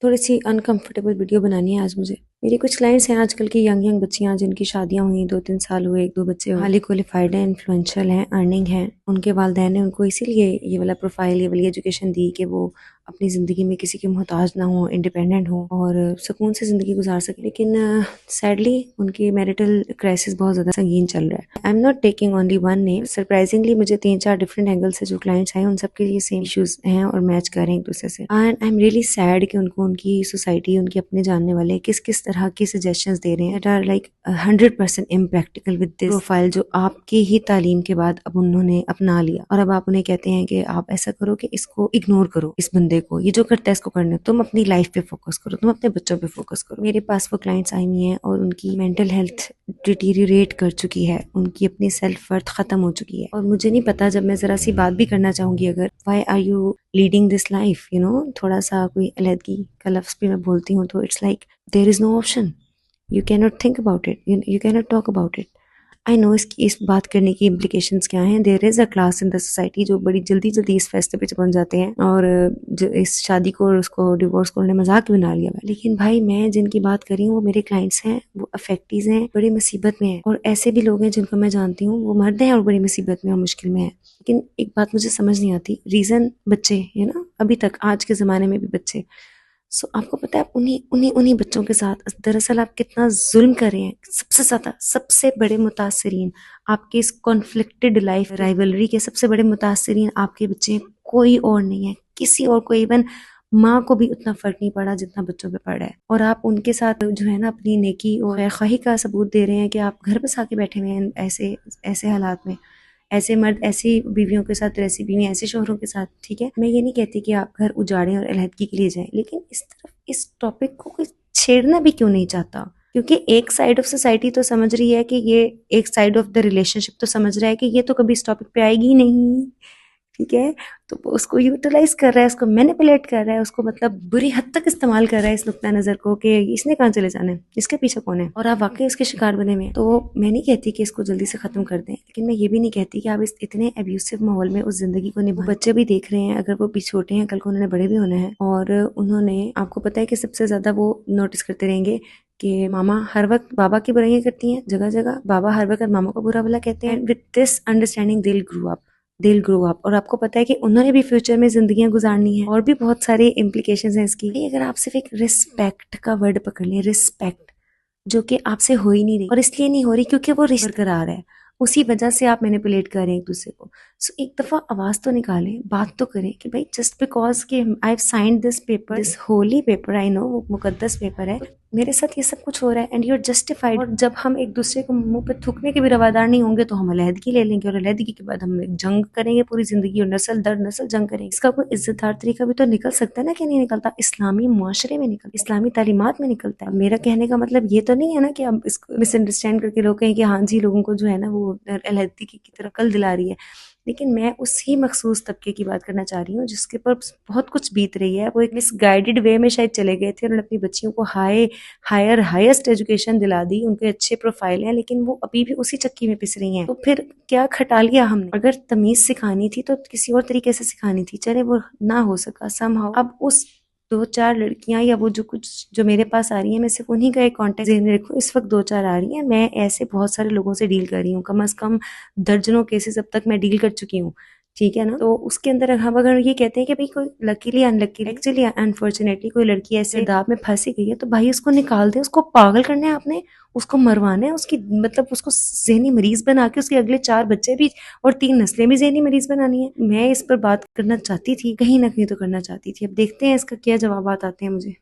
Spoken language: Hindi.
थोड़ी-सी अनकंफर्टेबल वीडियो बनानी है आज मुझे। मेरी कुछ क्लाइंट्स हैं आजकल की यंग बच्चियाँ जिनकी शादियाँ हुई 2-3 साल हुए, 1-2 बच्चे हुए, हाईली क्वालिफाइड हैं, इन्फ्लुएंशियल हैं, अर्निंग हैं। उनके वालिदैन ने उनको इसीलिए ये वाला प्रोफाइल, ये वाली एजुकेशन दी कि वो अपनी ज़िंदगी में किसी के मोहताज ना हों, इंडिपेंडेंट हों और सुकून से ज़िंदगी गुजार सकें। लेकिन सैडली उनकी मैरिटल क्राइसिस बहुत ज़्यादा संगीन चल रहा है। I am not taking only one name. Surprisingly मुझे 3-4 डिफरेंट एंगल से जो क्लाइंट्स आए उन सबके लिए सेम इश्यूज हैं और मैच कर रहे हैं एक दूसरे से। And I am really sad कि उनको उनकी सोसाइटी, उनके अपने जानने वाले किस किस तरह की सजेशंस दे रहे हैं that are like 100% impractical with this profile जो आपकी ही तालीम के बाद अब उन्होंने अपना लिया। और अब आप उन्हें कहते हैं कि आप ऐसा करो कि इसको इग्नोर करो, इस बंदे को, ये जो करता है इसको करने, तुम अपनी लाइफ पे फोकस करो, तुम अपने बच्चों पे फोकस करो। मेरे पास वो क्लाइंट्स आई हुई हैं और उनकी मेंटल हेल्थ डिटीरियोरेट कर चुकी है, उनकी अपनी सेल्फ वर्थ खत्म हो चुकी है। और मुझे नहीं पता, जब मैं जरा सी बात भी करना चाहूंगी अगर, why are you leading this life, you know, थोड़ा सा कोई अलहदगी का लफ्ज भी मैं बोलती हूँ तो it's like there is no option, you can not think about it, you can not talk about it. I know इसकी इस बात करने की इम्प्लीकेशंस क्या हैं। There is a class in the society जो बड़ी जल्दी जल्दी इस फैसले पे पहुंच जाते हैं और जो इस शादी को और उसको डिवोर्स को उन्होंने मजाक बना लिया। लेकिन भाई मैं जिनकी बात कर रही हूँ वो मेरे क्लाइंट्स हैं, वो अफेक्टीज हैं, बड़ी मुसीबत में हैं। और ऐसे भी लोग हैं जिनको मैं जानती हूँ वो मर्द हैं और बड़ी मुसीबत में और मुश्किल में है। लेकिन एक बात मुझे समझ नहीं आती, रीज़न बच्चे, यू नो, अभी तक आज के ज़माने में भी बच्चे। सो आपको पता है उन्हीं उन्हीं उन्हीं बच्चों के साथ दरअसल आप कितना जुल्म कर रहे हैं। सबसे ज़्यादा सबसे बड़े मुतासरीन आपके इस कॉन्फ्लिक्टेड लाइफ राइवलरी के सबसे बड़े मुतासरीन आपके बच्चे, कोई और नहीं है। किसी और को, इवन माँ को भी उतना फर्क नहीं पड़ा जितना बच्चों पे पड़ा है। और आप उनके साथ जो है ना अपनी नेकी और खैरख्वाही का सबूत दे रहे हैं कि आप घर बसा के बैठे हुए हैं ऐसे ऐसे हालात में, ऐसे मर्द ऐसी बीवियों के साथ, ऐसी बीवी ऐसे शोहरों के साथ। ठीक है, मैं ये नहीं कहती कि आप घर उजाड़ें और अलहदगी के लिए जाएं, लेकिन इस तरफ इस टॉपिक को कोई छेड़ना भी क्यों नहीं चाहता? क्योंकि एक साइड ऑफ सोसाइटी तो समझ रही है कि ये, एक साइड ऑफ द रिलेशनशिप तो समझ रहा है कि ये तो कभी इस टॉपिक पे आएगी ही नहीं। ठीक है, तो वो उसको यूटिलाइज कर रहा है, उसको मैनिपुलेट कर रहा है, उसको मतलब बुरी हद तक इस्तेमाल कर रहा है इस नुक्ता नज़र को कि इसने कहाँ चले जाना है, इसके पीछे कौन है, और आप वाकई उसके शिकार बने हुए हैं। तो मैं नहीं कहती कि इसको जल्दी से ख़त्म कर दें, लेकिन मैं ये भी नहीं कहती कि आप इस इतने अब्यूसिव माहौल में उस ज़िंदगी को निभाएं। बच्चे भी देख रहे हैं, अगर वो भी छोटे हैं कल को उन्होंने बड़े भी होना है। और उन्होंने, आपको पता है कि सबसे ज़्यादा वो नोटिस करते रहेंगे कि मामा हर वक्त बाबा की बुराइयां करती हैं, जगह जगह बाबा हर वक्त मामा को बुरा भला कहते हैं। विद दिस अंडरस्टैंडिंग दिल ग्रो अप। और आपको पता है कि उन्होंने भी फ्यूचर में जिंदगियां गुजारनी है और भी बहुत सारे इम्प्लीकेशंस हैं इसकी। अगर आप सिर्फ एक रिस्पेक्ट का वर्ड पकड़ लें, रिस्पेक्ट, जो कि आपसे हो ही नहीं रही, और इसलिए नहीं हो रही क्योंकि वो रिश्ता बरकरार है, उसी वजह से आप मैनिपुलेट कर रहे हैं एक दूसरे को। सो एक दफा आवाज तो निकालें, बात तो करें कि भाई जस्ट बिकॉज कि I have signed this paper, this Holi paper, I know वो मुकद्दस पेपर है, मेरे साथ ये सब कुछ हो रहा है एंड यू आर जस्टिफाइड। और जब हम एक दूसरे को मुंह पे थूकने के भी रवादार नहीं होंगे तो हम अलहदगी ले लेंगे, और अलहदगी के बाद हम एक जंग करेंगे पूरी जिंदगी, और नस्ल दर नस्ल जंग करेंगे। इसका कोई इज्जतदार तरीका भी तो निकल सकता है ना, कि नहीं निकलता? इस्लामी मुआशरे में निकलता, इस्लामी तालीमात में निकलता है। मेरा कहने का मतलब ये तो नहीं है ना कि अब इसको मिसअंडरस्टैंड करके लोग कहें कि हाँ जी लोगों को जो है ना वो अलहदगी की तरफ कल दिला रही है। लेकिन मैं उसी मखसूस तबके की बात करना चाह रही हूँ जिसके पर बहुत कुछ बीत रही है। वो एक मिसगाइडेड वे में शायद चले गए थे, उन्होंने अपनी बच्चियों को हाईएस्ट एजुकेशन दिला दी, उनके अच्छे प्रोफाइल है, लेकिन वो अभी भी उसी चक्की में पिस रही हैं। तो फिर क्या खटा लिया हमने? अगर तमीज सिखानी थी तो किसी और तरीके से सिखानी थी, चले वो ना हो सका समहाउ। अब उस 2-4 लड़कियां या वो जो कुछ जो मेरे पास आ रही हैं, मैं सिर्फ उन्हीं का एक कॉन्टेक्ट ज़हन में रखूं, इस वक्त 2-4 आ रही हैं। मैं ऐसे बहुत सारे लोगों से डील कर रही हूँ, कम से कम दर्जनों केसेस अब तक मैं डील कर चुकी हूँ। ठीक है ना? तो उसके अंदर हम अगर ये कहते हैं कि भाई कोई लकीली अनलकीली, एक्चुअली अनफॉर्चुनेटली कोई लड़की ऐसे दाव में फंसी गई है, तो भाई उसको निकाल दे, उसको पागल करना है आपने, उसको मरवाना है, उसकी मतलब उसको ज़हनी मरीज बना के उसके अगले 4 बच्चे भी और 3 नस्लें भी ज़हनी मरीज बनानी है। मैं इस पर बात करना चाहती थी, कहीं ना कहीं तो करना चाहती थी। अब देखते हैं इसका क्या जवाब आते हैं मुझे।